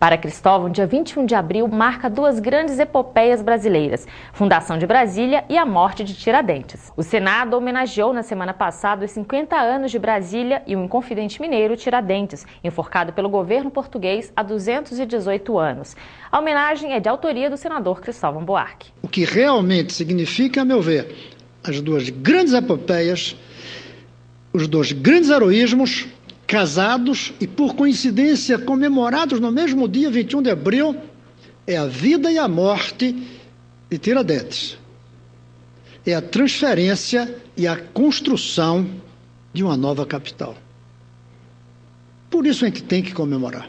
Para Cristóvão, dia 21 de abril marca duas grandes epopeias brasileiras, Fundação de Brasília e a morte de Tiradentes. O Senado homenageou na semana passada os 50 anos de Brasília e o inconfidente mineiro Tiradentes, enforcado pelo governo português há 218 anos. A homenagem é de autoria do senador Cristóvão Buarque. O que realmente significa, a meu ver, as duas grandes epopeias, os dois grandes heroísmos, casados e, por coincidência, comemorados no mesmo dia, 21 de abril, é a vida e a morte de Tiradentes. É a transferência e a construção de uma nova capital. Por isso a gente tem que comemorar.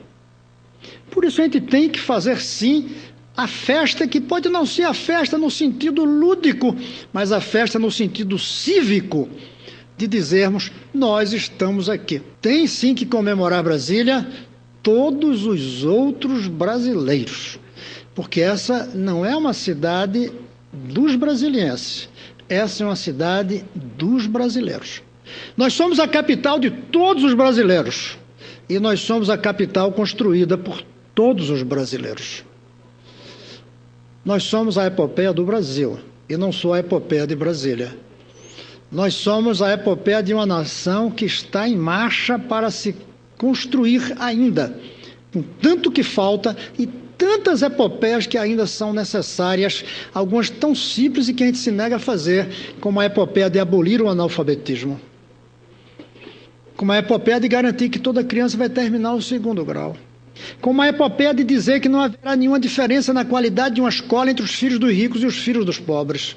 Por isso a gente tem que fazer, sim, a festa, que pode não ser a festa no sentido lúdico, mas a festa no sentido cívico, de dizermos, nós estamos aqui. Tem sim que comemorar Brasília todos os outros brasileiros, porque essa não é uma cidade dos brasilienses, essa é uma cidade dos brasileiros. Nós somos a capital de todos os brasileiros e nós somos a capital construída por todos os brasileiros. Nós somos a epopeia do Brasil e não só a epopeia de Brasília. Nós somos a epopeia de uma nação que está em marcha para se construir ainda, com tanto que falta e tantas epopeias que ainda são necessárias, algumas tão simples e que a gente se nega a fazer, como a epopeia de abolir o analfabetismo, como a epopeia de garantir que toda criança vai terminar o 2º grau, como a epopeia de dizer que não haverá nenhuma diferença na qualidade de uma escola entre os filhos dos ricos e os filhos dos pobres,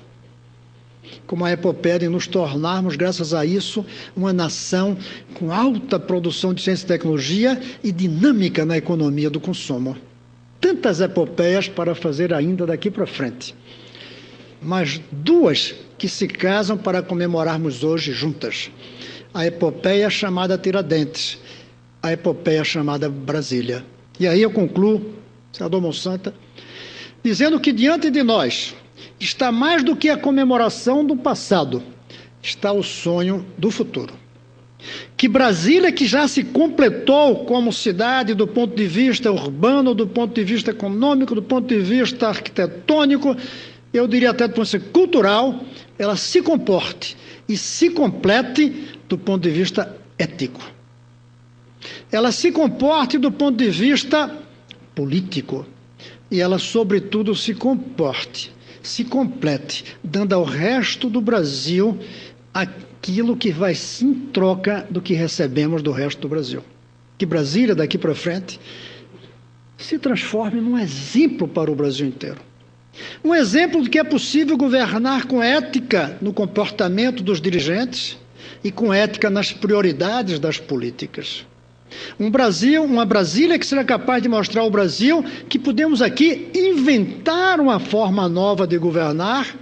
como a epopeia de nos tornarmos, graças a isso, uma nação com alta produção de ciência e tecnologia e dinâmica na economia do consumo. Tantas epopeias para fazer ainda daqui para frente. Mas duas que se casam para comemorarmos hoje juntas. A epopeia chamada Tiradentes, a epopeia chamada Brasília. E aí eu concluo, senador Monsanto, dizendo que diante de nós está mais do que a comemoração do passado, está o sonho do futuro. Que Brasília, que já se completou como cidade do ponto de vista urbano, do ponto de vista econômico, do ponto de vista arquitetônico, eu diria até do ponto de vista cultural, ela se comporte e se complete do ponto de vista ético. Ela se comporte do ponto de vista político e ela, sobretudo, se comporte, se complete, dando ao resto do Brasil aquilo que vai sim em troca do que recebemos do resto do Brasil. Que Brasília, daqui para frente, se transforme num exemplo para o Brasil inteiro. Um exemplo de que é possível governar com ética no comportamento dos dirigentes e com ética nas prioridades das políticas. Uma Brasília que será capaz de mostrar ao Brasil que podemos aqui inventar uma forma nova de governar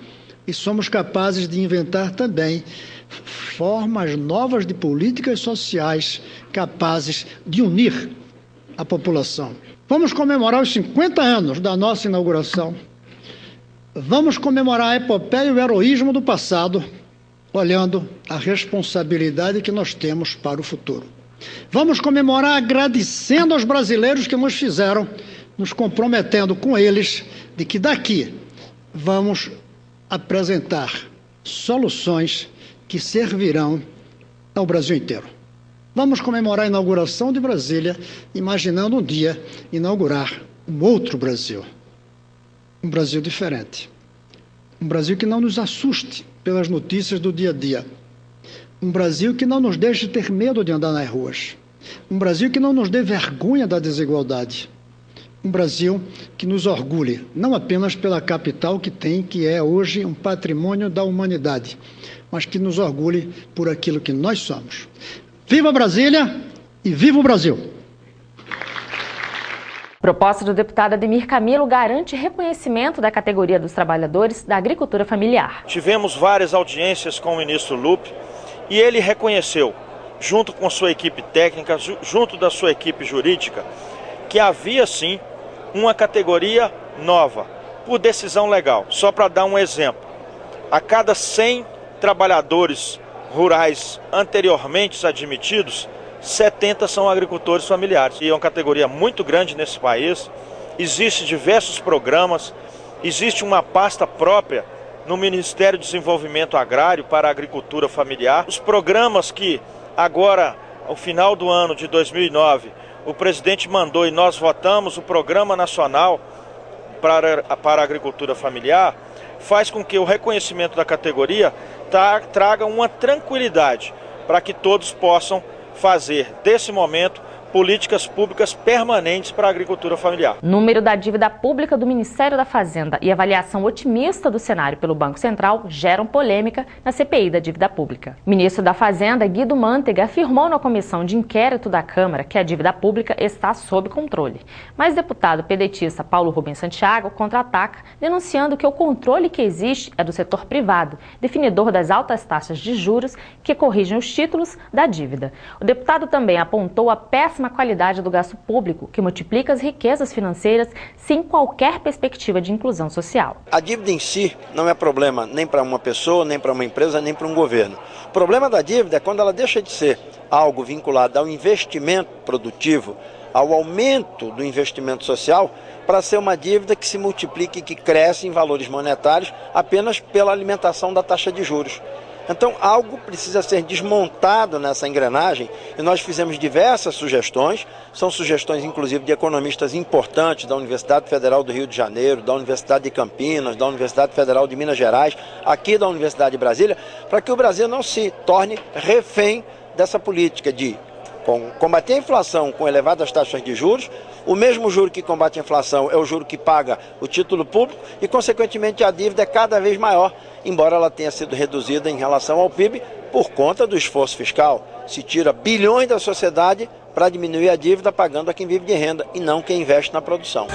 e somos capazes de inventar também formas novas de políticas sociais capazes de unir a população. Vamos comemorar os 50 anos da nossa inauguração. Vamos comemorar a epopeia e o heroísmo do passado, olhando a responsabilidade que nós temos para o futuro. Vamos comemorar agradecendo aos brasileiros que nos fizeram, nos comprometendo com eles de que daqui vamos apresentar soluções que servirão ao Brasil inteiro. Vamos comemorar a inauguração de Brasília, imaginando um dia inaugurar um outro Brasil. Um Brasil diferente. Um Brasil que não nos assuste pelas notícias do dia a dia. Um Brasil que não nos deixe ter medo de andar nas ruas. Um Brasil que não nos dê vergonha da desigualdade. Um Brasil que nos orgulhe, não apenas pela capital que é hoje um patrimônio da humanidade, mas que nos orgulhe por aquilo que nós somos. Viva Brasília e viva o Brasil! Proposta do deputado Ademir Camilo garante reconhecimento da categoria dos trabalhadores da agricultura familiar. Tivemos várias audiências com o ministro Lupe e ele reconheceu, junto com sua equipe técnica, junto da sua equipe jurídica, que havia sim uma categoria nova, por decisão legal. Só para dar um exemplo, a cada 100 trabalhadores rurais anteriormente admitidos, 70 são agricultores familiares. E é uma categoria muito grande nesse país. Existem diversos programas, existe uma pasta própria no Ministério do Desenvolvimento Agrário para a agricultura familiar. Os programas que agora, ao final do ano de 2009, o presidente mandou e nós votamos o Programa Nacional para a Agricultura Familiar, faz com que o reconhecimento da categoria traga uma tranquilidade para que todos possam fazer desse momento políticas públicas permanentes para a agricultura familiar. Número da dívida pública do Ministério da Fazenda e avaliação otimista do cenário pelo Banco Central geram polêmica na CPI da dívida pública. O ministro da Fazenda, Guido Mantega, afirmou na comissão de inquérito da Câmara que a dívida pública está sob controle. Mas o deputado pedetista Paulo Rubens Santiago contra-ataca, denunciando que o controle que existe é do setor privado, definidor das altas taxas de juros que corrigem os títulos da dívida. O deputado também apontou a péssima qualidade do gasto público, que multiplica as riquezas financeiras sem qualquer perspectiva de inclusão social. A dívida em si não é problema nem para uma pessoa, nem para uma empresa, nem para um governo. O problema da dívida é quando ela deixa de ser algo vinculado ao investimento produtivo, ao aumento do investimento social, para ser uma dívida que se multiplica e que cresce em valores monetários apenas pela alimentação da taxa de juros. Então, algo precisa ser desmontado nessa engrenagem e nós fizemos diversas sugestões, são sugestões inclusive de economistas importantes da Universidade Federal do Rio de Janeiro, da Universidade de Campinas, da Universidade Federal de Minas Gerais, aqui da Universidade de Brasília, para que o Brasil não se torne refém dessa política de combater a inflação com elevadas taxas de juros. O mesmo juro que combate a inflação é o juro que paga o título público e, consequentemente, a dívida é cada vez maior, embora ela tenha sido reduzida em relação ao PIB por conta do esforço fiscal. Se tira bilhões da sociedade para diminuir a dívida pagando a quem vive de renda e não quem investe na produção.